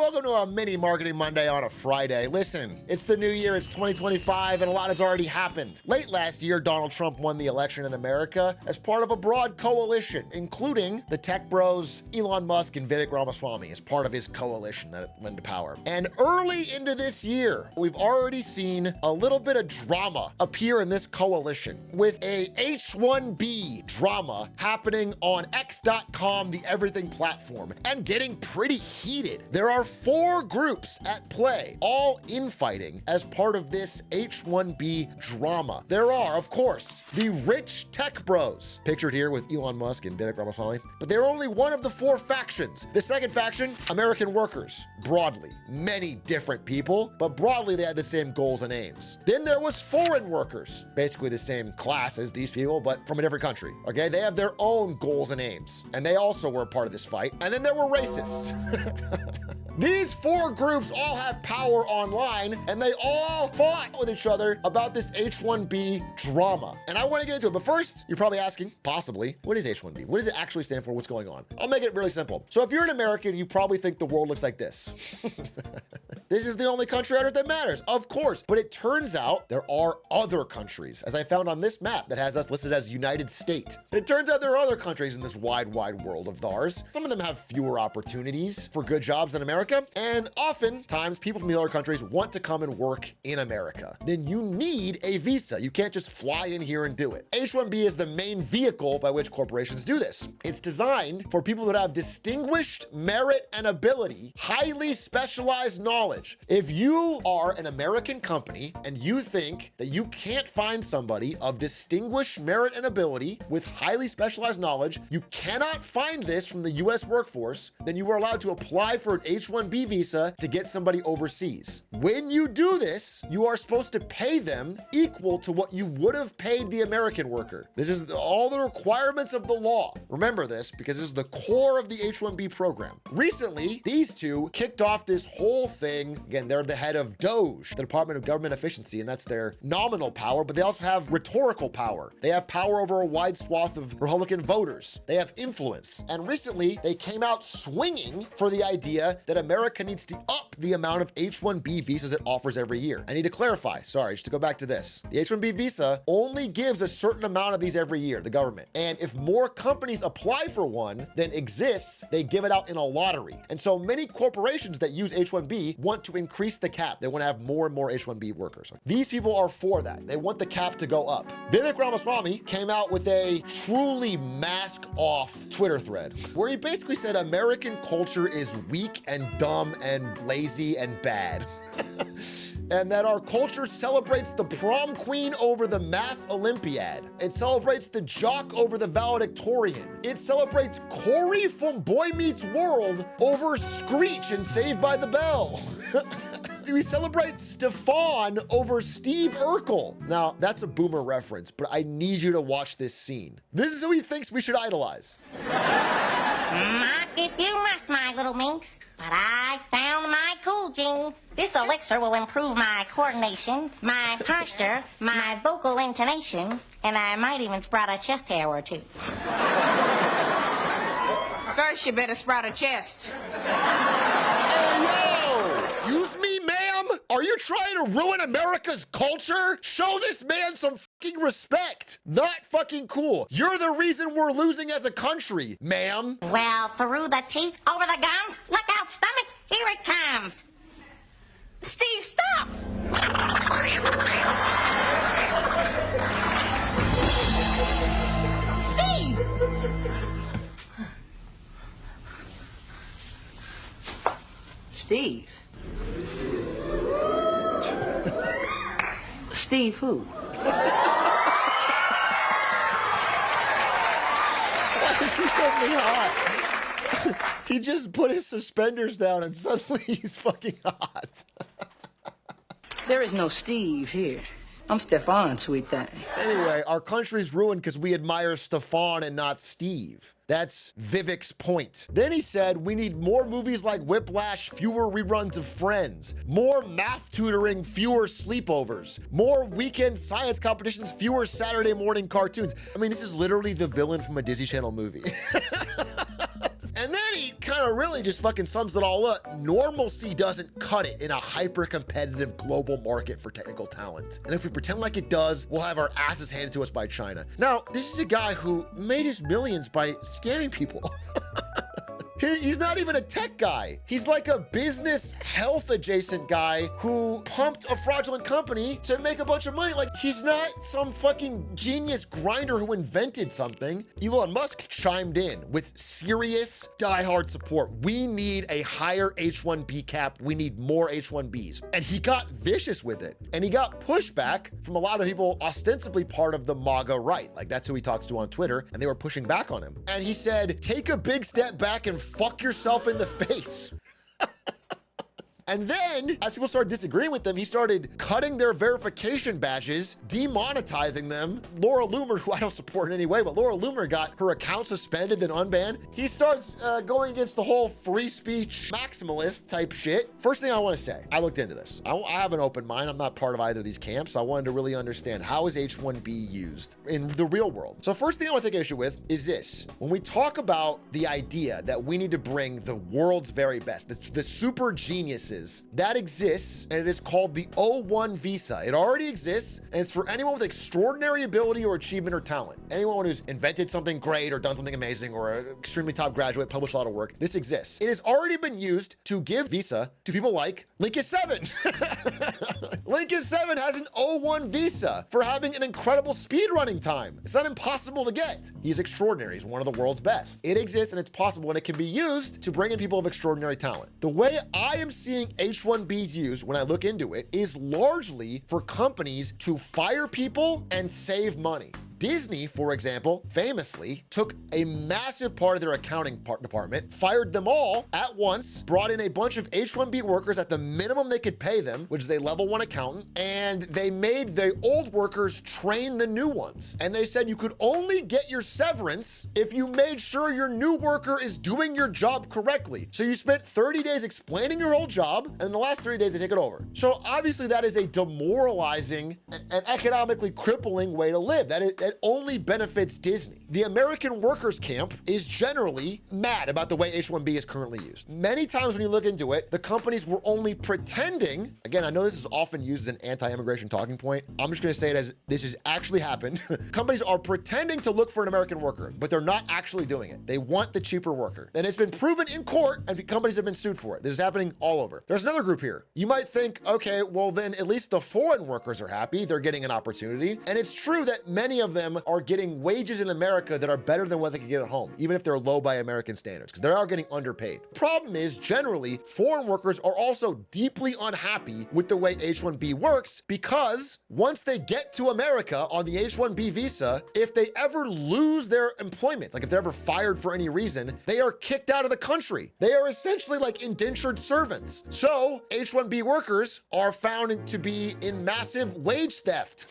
welcome to a mini Marketing Monday on a Friday. Listen, it's the new year, it's 2025, and a lot has already happened. Late last year, Donald Trump won the election in America as part of a broad coalition, including the tech bros Elon Musk and Vivek Ramaswamy as part of his coalition that went to power. And early into this year, we've already seen a little bit of drama appear in this coalition, with a H1B drama happening on X.com, the everything platform, and getting pretty heated. There are 4 groups at play, all infighting as part of this H1B drama. There are, of course, the rich tech bros, pictured here with Elon Musk and Vivek Ramaswamy, but they're only one of the 4 factions. The second faction, American workers, broadly. Many different people, but broadly they had the same goals and aims. Then there was foreign workers, basically the same class as these people, but from a different country, okay? They have their own goals and aims, and they also were a part of this fight. And then there were racists. These 4 groups all have power online, and they all fought with each other about this H1B drama. And I want to get into it, but first, you're probably asking, possibly, what is H1B? What does it actually stand for? What's going on? I'll make it really simple. So if you're an American, you probably think the world looks like this. This is the only country on earth that matters, of course. But it turns out there are other countries, as I found on this map that has us listed as United States. It turns out there are other countries in this wide world of ours. Some of them have fewer opportunities for good jobs than America, and oftentimes people from the other countries want to come and work in America. Then you need a visa. You can't just fly in here and do it. H1B is the main vehicle by which corporations do this. It's designed for people that have distinguished merit and ability, highly specialized knowledge. If you are an American company and you think that you can't find somebody of distinguished merit and ability with highly specialized knowledge, you cannot find this from the US workforce, then you are allowed to apply for an H1B visa to get somebody overseas. When you do this, you are supposed to pay them equal to what you would have paid the American worker. This is all the requirements of the law. Remember this because this is the core of the H1B program. Recently, these two kicked off this whole thing. Again, they're the head of DOGE, the Department of Government Efficiency, and that's their nominal power, but they also have rhetorical power. They have power over a wide swath of Republican voters. They have influence. And recently, they came out swinging for the idea that America needs to up the amount of H1B visas it offers every year. I need to clarify, sorry, just to go back to this. The H1B visa only gives a certain amount of these every year, the government. And if more companies apply for one than exists, they give it out in a lottery. And so many corporations that use H1B want to increase the cap. They want to have more and more H1B workers. These people are for that. They want the cap to go up. Vivek Ramaswamy came out with a truly mask-off Twitter thread where he basically said American culture is weak and dumb and lazy and bad. And that our culture celebrates the prom queen over the math Olympiad. It celebrates the jock over the valedictorian. It celebrates Corey from Boy Meets World over Screech and Saved by the Bell. We celebrate Stefan over Steve Urkel. Now, that's a boomer reference, but I need you to watch this scene. This is who he thinks we should idolize. Mock if you must, my little minx, but I found my cool gene. This elixir will improve my coordination, my posture, my vocal intonation, and I might even sprout a chest hair or 2. First, you better sprout a chest. Hey, yo! Excuse me, ma'am? Are you trying to ruin America's culture? Show this man some fucking respect. Not fucking cool. You're the reason we're losing as a country, ma'am. Well, through the teeth, over the gums, look out, stomach, here it comes. Steve, stop! Steve! Steve? Steve who? Why did you set me hot? He just put his suspenders down and suddenly he's fucking hot. There is no Steve here. I'm Stefan, sweet thing. Anyway, our country's ruined because we admire Stefan and not Steve. That's Vivek's point. Then he said, we need more movies like Whiplash, fewer reruns of Friends, more math tutoring, fewer sleepovers, more weekend science competitions, fewer Saturday morning cartoons. I mean, this is literally the villain from a Disney Channel movie. And then then he kind of really just fucking sums it all up. Normalcy doesn't cut it in a hyper-competitive global market for technical talent. And if we pretend like it does, we'll have our asses handed to us by China. Now, this is a guy who made his millions by scamming people. He's not even a tech guy. He's like a business health adjacent guy who pumped a fraudulent company to make a bunch of money. Like, he's not some fucking genius grinder who invented something. Elon Musk chimed in with serious diehard support. We need a higher H1B cap. We need more H1Bs. And he got vicious with it. And he got pushback from a lot of people ostensibly part of the MAGA right. Like, that's who he talks to on Twitter. And they were pushing back on him. And he said, take a big step back and fuck yourself in the face. And then, as people started disagreeing with them, he started cutting their verification badges, demonetizing them. Laura Loomer, who I don't support in any way, but Laura Loomer got her account suspended and unbanned. He starts going against the whole free speech maximalist type shit. First thing I want to say, I looked into this. I have an open mind. I'm not part of either of these camps. I wanted to really understand, how is H1B used in the real world? So first thing I want to take issue with is this. When we talk about the idea that we need to bring the world's very best, the super geniuses, that exists, and it is called the O1 visa. It already exists, and it's for anyone with extraordinary ability or achievement or talent. Anyone who's invented something great or done something amazing or an extremely top graduate, published a lot of work. This exists. It has already been used to give visa to people like Lincoln 7. Lincoln 7 has an O1 visa for having an incredible speedrunning time. It's not impossible to get. He's extraordinary. He's one of the world's best. It exists and it's possible, and it can be used to bring in people of extraordinary talent. The way I am seeing H1Bs used when I look into it is largely for companies to fire people and save money. Disney, for example, famously took a massive part of their accounting department, fired them all at once, brought in a bunch of H1B workers at the minimum they could pay them, which is a level 1 accountant, and they made the old workers train the new ones. And they said you could only get your severance if you made sure your new worker is doing your job correctly. So you spent 30 days explaining your whole job, and in the last 30 days they take it over. So obviously that is a demoralizing and economically crippling way to live. That only benefits Disney. The American workers camp is generally mad about the way H1B is currently used. Many times when you look into it, the companies were only pretending, again, I know this is often used as an anti-immigration talking point. I'm just gonna say it as this has actually happened. Companies are pretending to look for an American worker, but they're not actually doing it. They want the cheaper worker. And it's been proven in court, and companies have been sued for it. This is happening all over. There's another group here. You might think, okay, well then at least the foreign workers are happy. They're getting an opportunity. And it's true that many of them are getting wages in America that are better than what they can get at home, even if they're low by American standards, because they are getting underpaid. Problem is, generally, foreign workers are also deeply unhappy with the way H1B works, because once they get to America on the H1B visa, if they ever lose their employment, like if they're ever fired for any reason, they are kicked out of the country. They are essentially like indentured servants. So H1B workers are found to be in massive wage theft.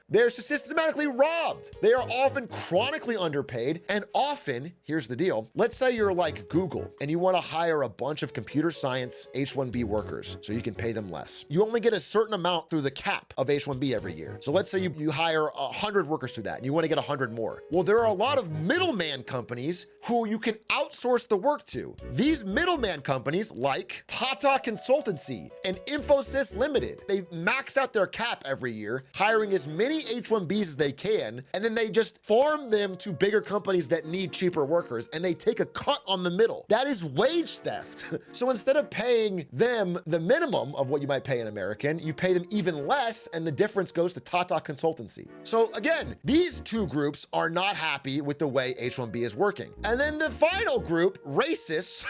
They're systematically robbed. They are often chronically underpaid, and often, here's the deal, let's say you're like Google and you want to hire a bunch of computer science H1B workers so you can pay them less. You only get a certain amount through the cap of H1B every year. So let's say you hire 100 workers through that and you want to get 100 more. Well, there are a lot of middleman companies who you can outsource the work to. These middleman companies like Tata Consultancy and Infosys Limited, they max out their cap every year, hiring as many H1Bs as they can, and then they just farm them to bigger companies that need cheaper workers, and they take a cut on the middle. That is wage theft. So instead of paying them the minimum of what you might pay an American, you pay them even less, and the difference goes to Tata Consultancy. So again, these two groups are not happy with the way H1B is working. And then the final group, racists,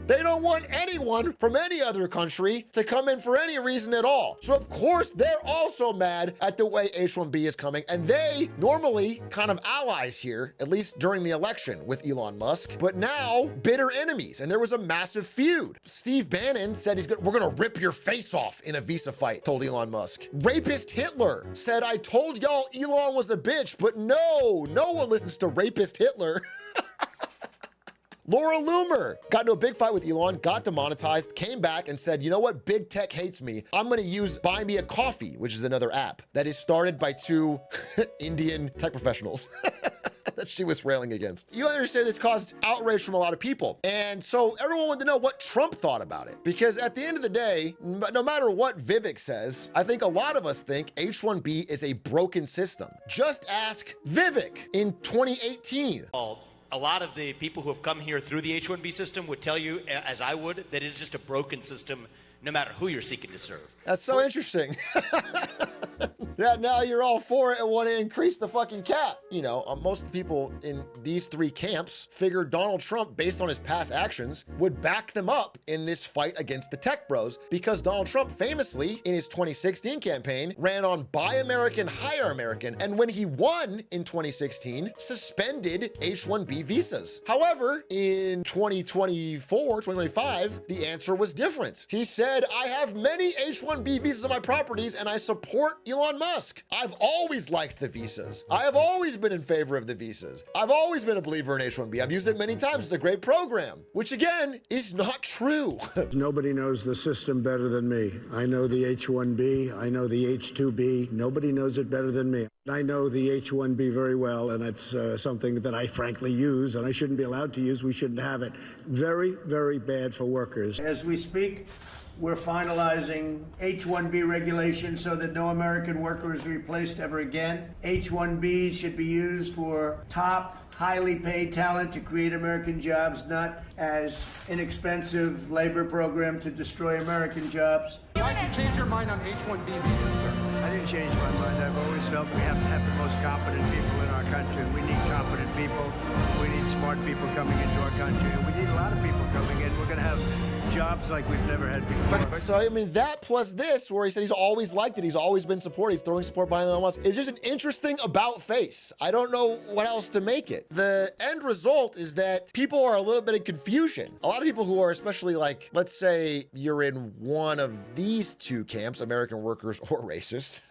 they don't want anyone from any other country to come in for any reason at all. So of course, they're also mad at the way H1B is coming, and they normally kind of allies here, at least during the election with Elon Musk, but now bitter enemies, and there was a massive feud. Steve Bannon said we're gonna rip your face off in a visa fight, told Elon Musk. Rapist Hitler said, I told y'all Elon was a bitch, but no one listens to Rapist Hitler. Laura Loomer got into a big fight with Elon, got demonetized, came back and said, you know what, big tech hates me. I'm gonna use Buy Me a Coffee, which is another app that is started by two Indian tech professionals. that she was railing against. You understand this caused outrage from a lot of people. And so everyone wanted to know what Trump thought about it. Because at the end of the day, no matter what Vivek says, I think a lot of us think H1B is a broken system. Just ask Vivek in 2018. A lot of the people who have come here through the H1B system would tell you, as I would, that it is just a broken system no matter who you're seeking to serve. That's so interesting. That now you're all for it and want to increase the fucking cap. You know, most of the people in these three camps figured Donald Trump, based on his past actions, would back them up in this fight against the tech bros, because Donald Trump famously, in his 2016 campaign, ran on Buy American, Hire American, and when he won in 2016, suspended H1B visas. However, in 2024, 2025, the answer was different. He said, I have many H1B visas on my properties and I support Elon Musk. I've always liked the visas. I have always been in favor of the visas. I've always been a believer in H1B. I've used it many times. It's a great program, which again is not true. Nobody knows the system better than me. I know the H1B. I know the H2B. Nobody knows it better than me. I know the H1B very well, and it's something that I frankly use, and I shouldn't be allowed to use. We shouldn't have it. Very, very bad for workers. As we speak, we're finalizing H1B regulations so that no American worker is replaced ever again. H1Bs should be used for top, highly paid talent to create American jobs, not as inexpensive labor program to destroy American jobs. Why'd you change your mind on H1B visas, sir? I didn't change my mind. I've always felt we have to have the most competent people in our country. We need competent people. We need smart people coming into our country. And we need a lot of people coming in. We're going to have jobs like we've never had before. So, I mean, that plus this, where he said he's always liked it, he's always been supported, he's throwing support behind Elon Musk, is just an interesting about face. I don't know what else to make it. The end result is that people are a little bit in confusion. A lot of people who are, especially like, let's say you're in one of these two camps, American workers or racists,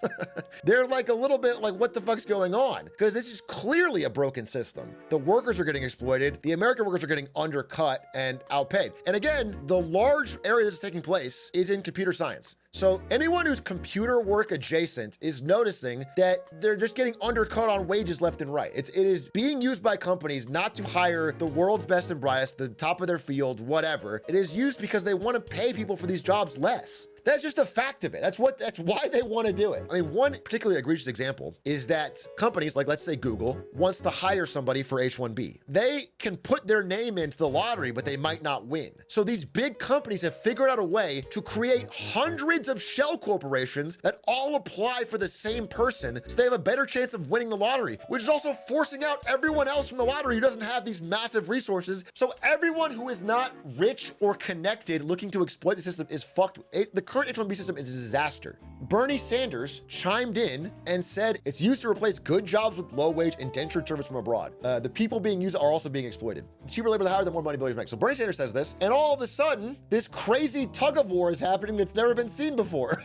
they're like a little bit like, what the fuck's going on? Because this is clearly a broken system. The workers are getting exploited, the American workers are getting undercut and outpaid. And again, the large area this is taking place is in computer science. So anyone who's computer work adjacent is noticing that they're just getting undercut on wages left and right. It is being used by companies not to hire the world's best and brightest, the top of their field, whatever. It is used because they want to pay people for these jobs less. That's just a fact of it. That's why they want to do it. I mean, one particularly egregious example is that companies like, let's say Google, wants to hire somebody for H1B. They can put their name into the lottery, but they might not win. So these big companies have figured out a way to create hundreds of shell corporations that all apply for the same person, so they have a better chance of winning the lottery, which is also forcing out everyone else from the lottery who doesn't have these massive resources. So everyone who is not rich or connected looking to exploit the system is fucked. The current H1B system is a disaster. Bernie Sanders chimed in and said it's used to replace good jobs with low-wage indentured servants from abroad. The people being used are also being exploited. The cheaper labor, the higher, the more money billionaires make. So Bernie Sanders says this, and all of a sudden, this crazy tug of war is happening that's never been seen before.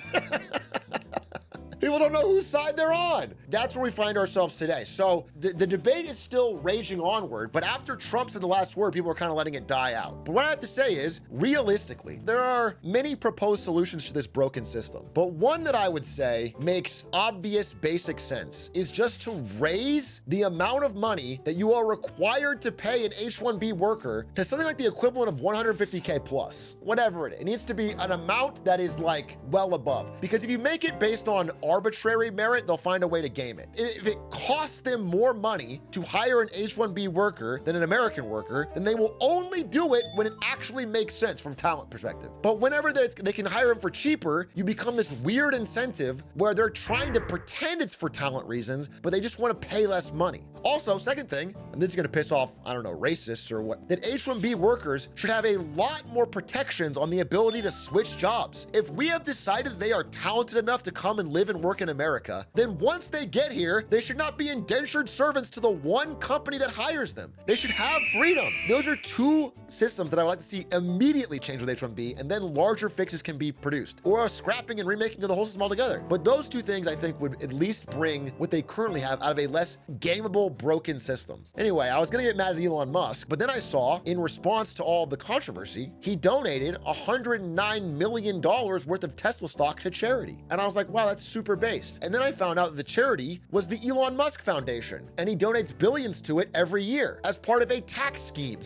People don't know whose side they're on. That's where we find ourselves today. So the debate is still raging onward, but after Trump said the last word, people are kind of letting it die out. But what I have to say is, realistically, there are many proposed solutions to this broken system. But one that I would say makes obvious basic sense is just to raise the amount of money that you are required to pay an H1B worker to something like the equivalent of 150K plus, whatever it is. It needs to be an amount that is like well above. Because if you make it based on arbitrary merit, they'll find a way to game it. If it costs them more money to hire an H1B worker than an American worker, then they will only do it when it actually makes sense from talent perspective. But whenever they can hire him for cheaper, you become this weird incentive where they're trying to pretend it's for talent reasons, but they just want to pay less money. Also, second thing, and this is going to piss off, I don't know, racists or what, that H1B workers should have a lot more protections on the ability to switch jobs. If we have decided they are talented enough to come and live and work in America, then once they get here, they should not be indentured servants to the one company that hires them. They should have freedom. Those are two systems that I would like to see immediately change with H1B, and then larger fixes can be produced, or a scrapping and remaking of the whole system altogether. But those two things I think would at least bring what they currently have out of a less gameable, broken system. Anyway, I was gonna get mad at Elon Musk, but then I saw, in response to all of the controversy, he donated $109 million worth of Tesla stock to charity. And I was like, wow, that's super based. And then I found out that the charity was the Elon Musk Foundation, and he donates billions to it every year as part of a tax scheme.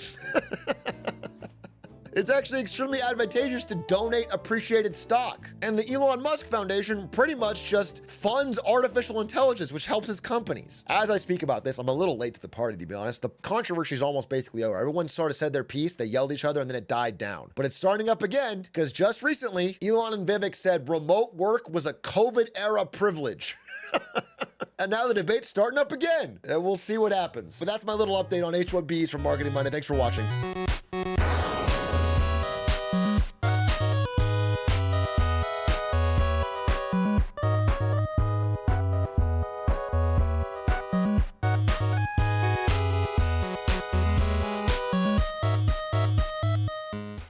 It's actually extremely advantageous to donate appreciated stock. And the Elon Musk Foundation pretty much just funds artificial intelligence, which helps his companies. As I speak about this, I'm a little late to the party, to be honest. The controversy is almost basically over. Everyone sort of said their piece, they yelled at each other, and then it died down. But it's starting up again, because just recently, Elon and Vivek said remote work was a COVID-era privilege. And now the debate's starting up again. And we'll see what happens. But that's my little update on H1Bs from Marketing Monday. Thanks for watching.